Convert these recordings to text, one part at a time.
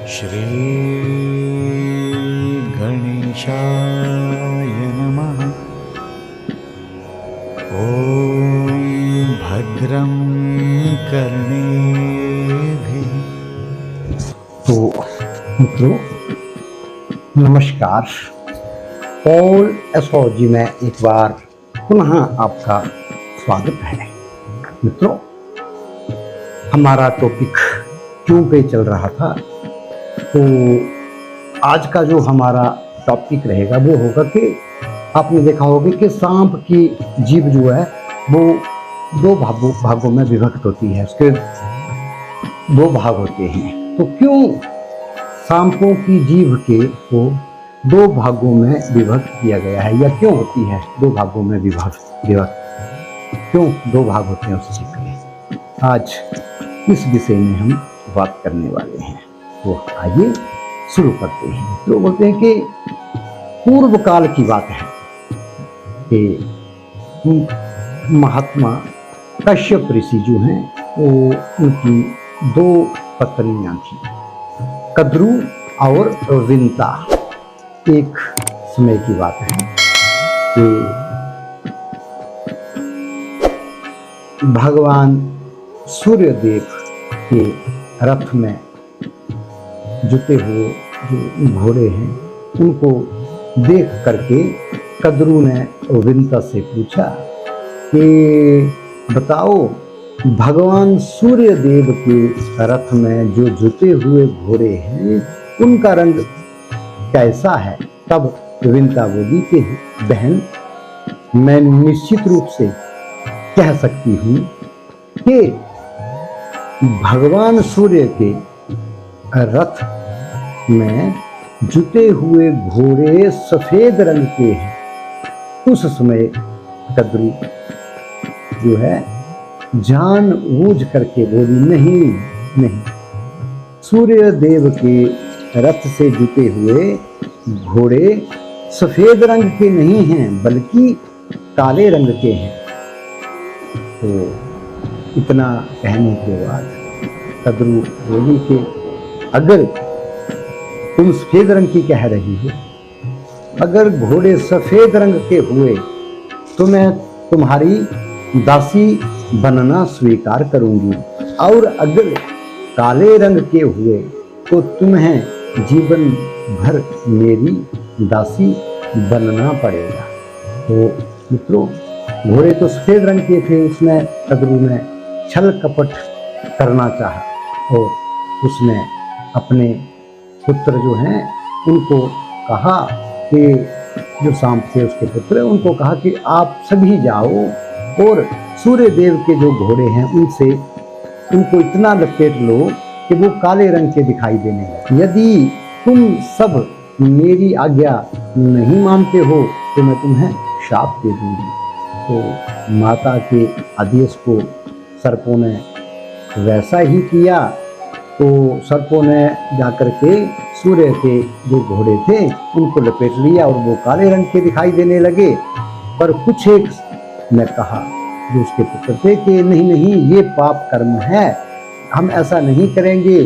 श्री गणेशाय नमः। ॐ भद्रं कर्णेभिः। तो मित्रों नमस्कार। ऑल एस्ट्रोलॉजी में एक बार पुनः आपका स्वागत है। मित्रों हमारा टॉपिक क्यों पे चल रहा था, तो आज का जो हमारा टॉपिक रहेगा वो होगा कि आपने देखा होगा कि सांप की जीभ जो है वो दो भागों में विभक्त होती है। उसके दो भाग होते हैं। तो क्यों सांपों की जीभ के को दो भागों में विभक्त किया गया है, या क्यों होती है दो भागों में विभक्त, क्यों दो भाग होते हैं उस जीभ के, आज इस विषय में हम बात करने वाले हैं। तो आइए शुरू करते हैं। तो बोलते हैं कि पूर्व काल की बात है कि महात्मा कश्यप ऋषि जो हैं वो उनकी दो पत्नियां थी, कद्रू और विंता। एक समय की बात है कि भगवान सूर्यदेव के रथ में जुटे हुए जो घोड़े हैं उनको देख करके कद्रू ने विंता से पूछा कि बताओ भगवान सूर्यदेव के रथ में जो जुटे हुए घोड़े हैं उनका रंग कैसा है। तब विंता बोली कि बहन मैं निश्चित रूप से कह सकती हूँ कि भगवान सूर्य के रथ में जुटे हुए घोड़े सफेद रंग के हैं। उस समय कद्रू जो है जान बूझ करके बोली नहीं, सूर्य देव के रथ से जुटे हुए घोड़े सफेद रंग के नहीं हैं बल्कि काले रंग के हैं। तो इतना कहने के बाद कद्रू बोली कि अगर तुम सफेद रंग की कह रही हो, अगर घोड़े सफेद रंग के हुए तो मैं तुम्हारी दासी बनना स्वीकार करूंगी, और अगर काले रंग के हुए तो तुम्हें जीवन भर मेरी दासी बनना पड़ेगा। तो मित्रों घोड़े तो सफेद रंग के थे। उसमें कद्रू ने छल कपट करना चाहा और उसने अपने पुत्र जो हैं उनको कहा कि जो सांप थे उसके पुत्र उनको कहा कि आप सभी जाओ और सूर्य देव के जो घोड़े हैं उनसे उनको इतना लपेट लो कि वो काले रंग के दिखाई देने लगे। यदि तुम सब मेरी आज्ञा नहीं मानते हो तो मैं तुम्हें शाप दे दूंगी। तो माता के आदेश को सर्पों ने वैसा ही किया। तो सर्पों ने जाकर के सूर्य के जो घोड़े थे उनको लपेट लिया और वो काले रंग के दिखाई देने लगे। पर कुछ एक ने कहा जो उसके पुत्र थे कि नहीं नहीं ये पाप कर्म है, हम ऐसा नहीं करेंगे।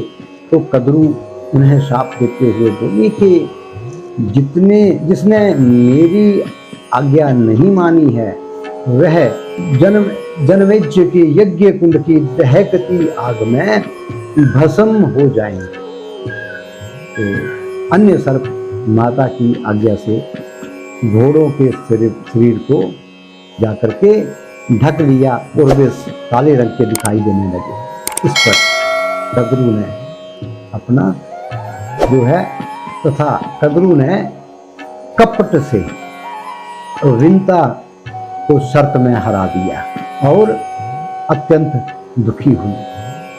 तो कद्रू उन्हें शाप देते हुए बोली कि जिसने मेरी आज्ञा नहीं मानी है वह जनमेज्य के यज्ञ कुंड की दहकती आग में भस्म हो जाएंगे। तो अन्य सर्प माता की आज्ञा से घोड़ों के शरीर को जाकर के ढक लिया और वे काले रंग के दिखाई देने लगे। इस पर कद्रू ने अपना जो है तथा कद्रू ने कपट से विंता को शर्त में हरा दिया और अत्यंत दुखी हुई।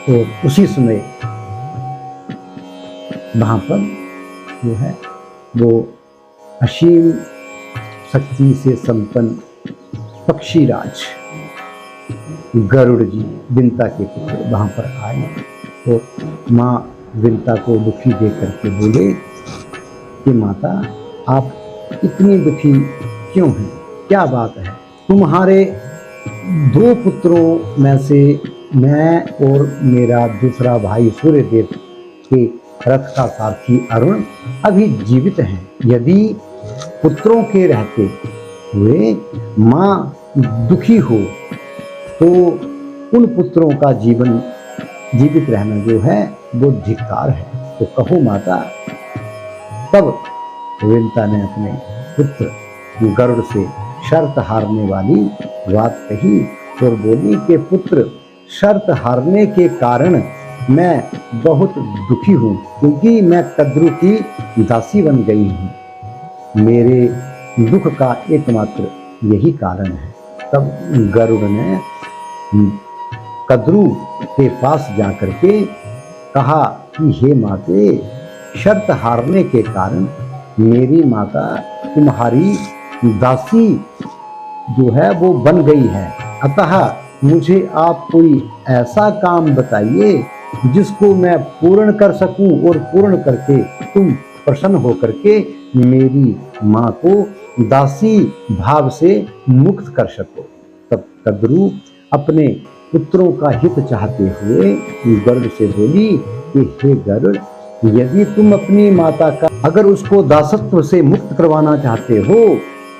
तो उसी समय वहां पर जो है वो असीम शक्ति से संपन्न पक्षीराज गरुड़ जी विंता के पुत्र वहां पर आए। तो माँ विंता को दुखी देख करके बोले कि माता आप इतनी दुखी क्यों हैं, क्या बात है। तुम्हारे दो पुत्रों में से मैं और मेरा दूसरा भाई सूर्यदेव के रथ का सारथी अरुण अभी जीवित हैं। यदि पुत्रों के रहते हुए माँ दुखी हो तो उन पुत्रों का जीवन जीवित रहना जो है वो धिक्कार है। तो कहो माता। तब विंता ने अपने पुत्र गरुड़ से शर्त हारने वाली बात कही और बोली कि पुत्र, शर्त हारने के कारण मैं बहुत दुखी हूँ, क्योंकि मैं कद्रु की दासी बन गई हूँ। मेरे दुख का एकमात्र यही कारण है। तब गरुड़ ने कद्रु के पास जाकर के कहा कि हे माते, शर्त हारने के कारण मेरी माता तुम्हारी दासी जो है वो बन गई है। अतः मुझे आप कोई ऐसा काम बताइए जिसको मैं पूर्ण कर सकूं और पूर्ण करके तुम प्रसन्न होकर के मेरी माँ को दासी भाव से मुक्त कर सको। तब कद्रु अपने पुत्रों का हित चाहते हुए गरुड़ से बोली कि हे गरुड़, यदि तुम अपनी माता का अगर उसको दासत्व से मुक्त करवाना चाहते हो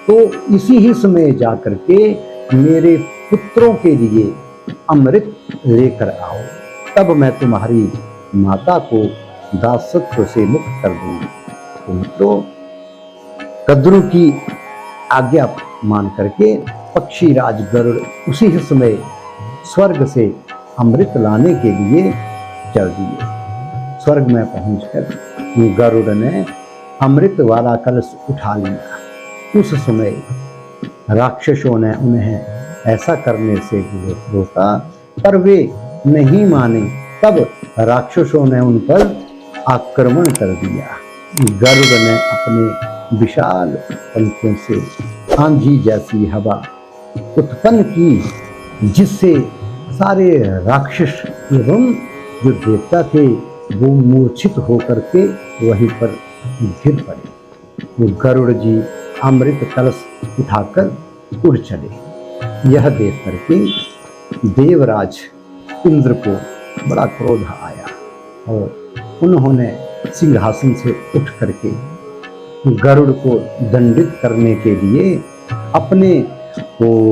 तो इसी ही समय जाकर के मेरे पुत्रों के लिए अमृत लेकर आओ, तब मैं तुम्हारी माता को दासत्व से मुक्त कर दूंगी। तो कद्रु की आज्ञा मान करके पक्षीराज गरुड़ उसी ही समय स्वर्ग से अमृत लाने के लिए चल दिए। स्वर्ग में पहुंचकर गरुड़ ने अमृत वाला कलश उठा लिया। उस समय राक्षसों ने उन्हें ऐसा करने से रोका, पर वे नहीं माने। तब राक्षसों ने उन पर आक्रमण कर दिया। गरुड़ ने अपने विशाल पंखों से आंधी जैसी हवा उत्पन्न की, जिससे सारे राक्षस एवं जो देवता थे वो मूर्छित होकर के वहीं पर गिर पड़े। वो गरुड़ जी अमृत कलश उठाकर उड़ चले। यह देख करके देवराज इंद्र को बड़ा क्रोध आया और उन्होंने सिंहासन से उठ करके गरुड़ को दंडित करने के लिए अपने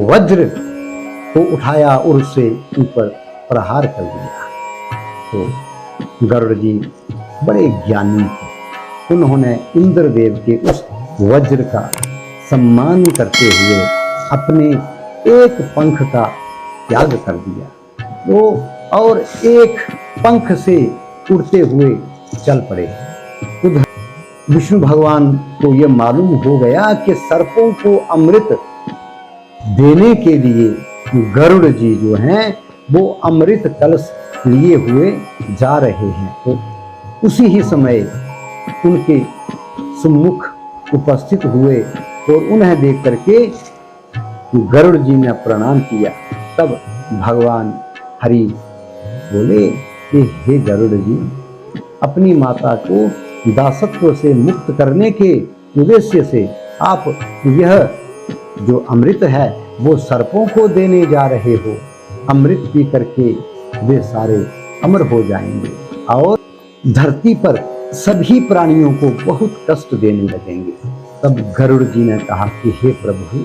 वज्र को उठाया और उससे ऊपर प्रहार कर दिया। तो गरुड़ जी बड़े ज्ञानी थे। उन्होंने इंद्रदेव के उस वज्र का सम्मान करते हुए अपने एक पंख का त्याग कर दिया वो और एक पंख से उड़ते हुए चल पड़े। उधर विष्णु भगवान को यह मालूम हो गया कि सर्पों को अमृत देने के लिए गरुड़ जी जो हैं वो अमृत कलश लिए हुए जा रहे हैं। तो उसी ही समय उनके सम्मुख उपस्थित हुए और उन्हें देख करके गरुड़ जी ने प्रणाम किया। तब भगवान हरि बोले कि हे गरुड़ जी, अपनी माता को दासत्व से मुक्त करने के उद्देश्य से आप यह जो अमृत है वो सर्पों को देने जा रहे हो। अमृत पी करके वे सारे अमर हो जाएंगे और धरती पर सभी प्राणियों को बहुत कष्ट देने लगेंगे। तब गरुड़ जी ने कहा कि हे प्रभु,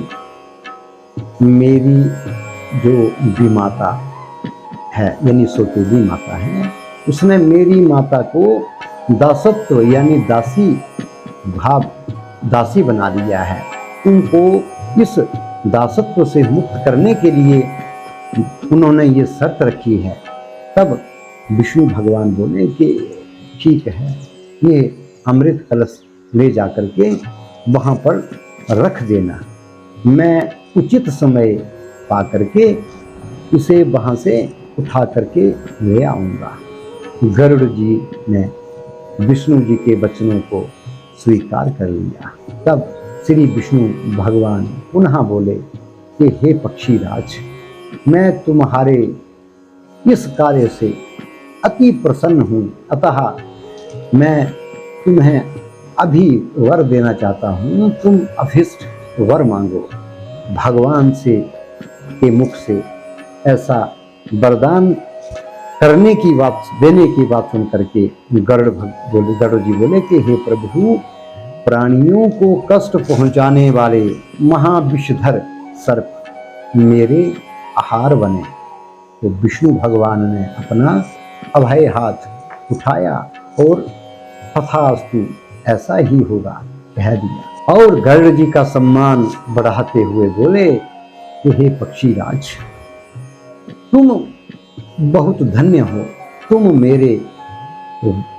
मेरी जो विमाता है यानी सौतेली माता है, उसने मेरी माता को दासत्व यानी दासी बना दिया है। उनको इस दासत्व से मुक्त करने के लिए उन्होंने ये शर्त रखी है। तब विष्णु भगवान बोले कि ठीक है, ये अमृत कलश ले जाकर के वहाँ पर रख देना, मैं उचित समय पा करके इसे वहाँ से उठा करके ले आऊँगा। गरुड़ जी ने विष्णु जी के वचनों को स्वीकार कर लिया। तब श्री विष्णु भगवान पुनः बोले कि हे पक्षीराज, मैं तुम्हारे इस कार्य से अति प्रसन्न हूँ, अतः मैं तुम्हें अभी वर देना चाहता हूँ। तुम अभीष्ट वर मांगो। भगवान से के मुख से ऐसा वरदान करने की बात, देने की बात सुन करके गरुड़ जी बोले कि हे प्रभु, प्राणियों को कष्ट पहुंचाने वाले महाविषधर सर्प मेरे आहार बने। तो विष्णु भगवान ने अपना अभय हाथ उठाया और तथास्तु ऐसा ही होगा कह दिया। और गरुड़ जी का सम्मान बढ़ाते हुए बोले कि हे पक्षीराज, तुम बहुत धन्य हो, तुम मेरे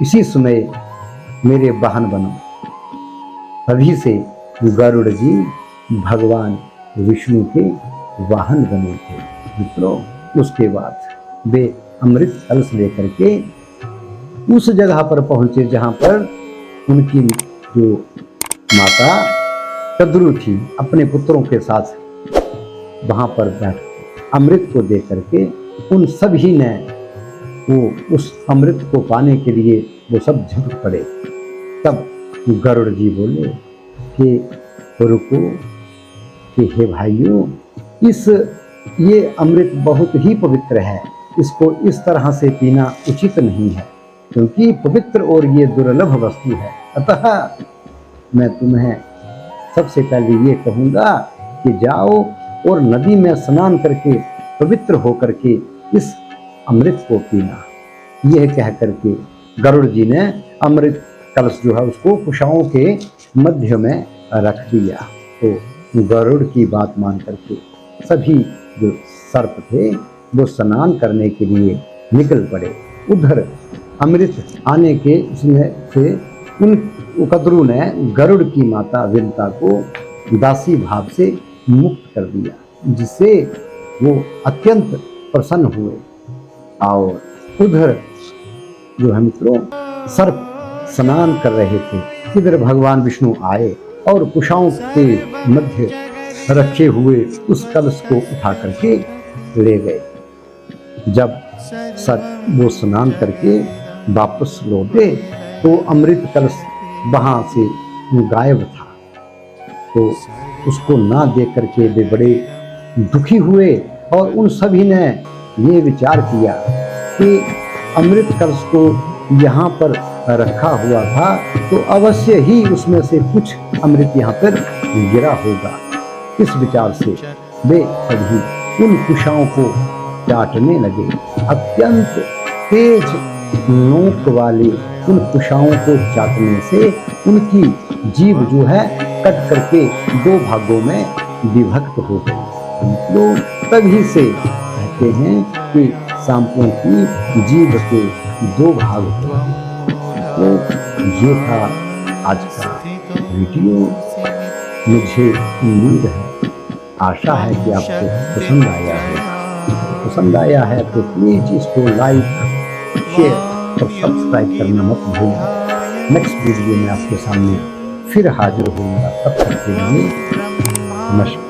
इसी समय मेरे वाहन बनो। तभी से गरुड़ जी भगवान विष्णु के वाहन बने थे। मित्रों, उसके बाद वे अमृत कलश लेकर के उस जगह पर पहुंचे जहां पर उनकी जो माता कद्रू थी अपने पुत्रों के साथ वहां पर बैठ अमृत को दे करके उन सभी ने वो उस अमृत को पाने के लिए वो सब झुक पड़े। तब गरुड़ जी बोले कि रुको, कि हे भाइयों, ये अमृत बहुत ही पवित्र है, इसको इस तरह से पीना उचित नहीं है, क्योंकि पवित्र और ये दुर्लभ वस्तु है। अतः मैं तुम्हें सबसे पहले ये कहूँगा कि जाओ और नदी में स्नान करके पवित्र होकर के इस अमृत को पीना। यह कह करके गरुड़ जी ने अमृत कलश जो है उसको कुशाओं के मध्य में रख दिया। तो गरुड़ की बात मान करके सभी जो सर्प थे वो स्नान करने के लिए निकल पड़े। उधर अमृत आने के इसमें से उन कद्रू ने गरुड़ की माता विंता को दासी भाव से मुक्त कर दिया, जिससे वो अत्यंत प्रसन्न हुए। और उधर जो है मित्रों सर्प स्नान कर रहे थे, इधर भगवान विष्णु आए और कुशाओं के मध्य रखे हुए उस कलश को उठा करके ले गए। जब सर्प वो स्नान करके वापस लौटे तो अमृत कलश वहां से गायब था। तो उसको ना देख करके वे बड़े दुखी हुए और उन सभी ने ये विचार किया कि अमृत कलश को यहाँ पर रखा हुआ था तो अवश्य ही उसमें से कुछ अमृत यहाँ पर गिरा होगा। इस विचार से वे सभी उन कुशाओं को चाटने लगे। अत्यंत तेज नोक वाले उन कुशाओं को चाटने से उनकी जीभ जो है कट करके दो भागों में विभक्त हो गई। तो तभी से कहते हैं कि सांपों की जीभ के दो भाग हो गए। तो ये था आज का वीडियो। मुझे उम्मीद है, आशा है कि आपको पसंद आया है। पसंद आया है तो प्लीज इसको लाइक, शेयर और सब्सक्राइब करना मत भूलिए। नेक्स्ट वीडियो में आपके सामने फिर हाजिर होऊंगा। तब तक के लिए नमस्कार।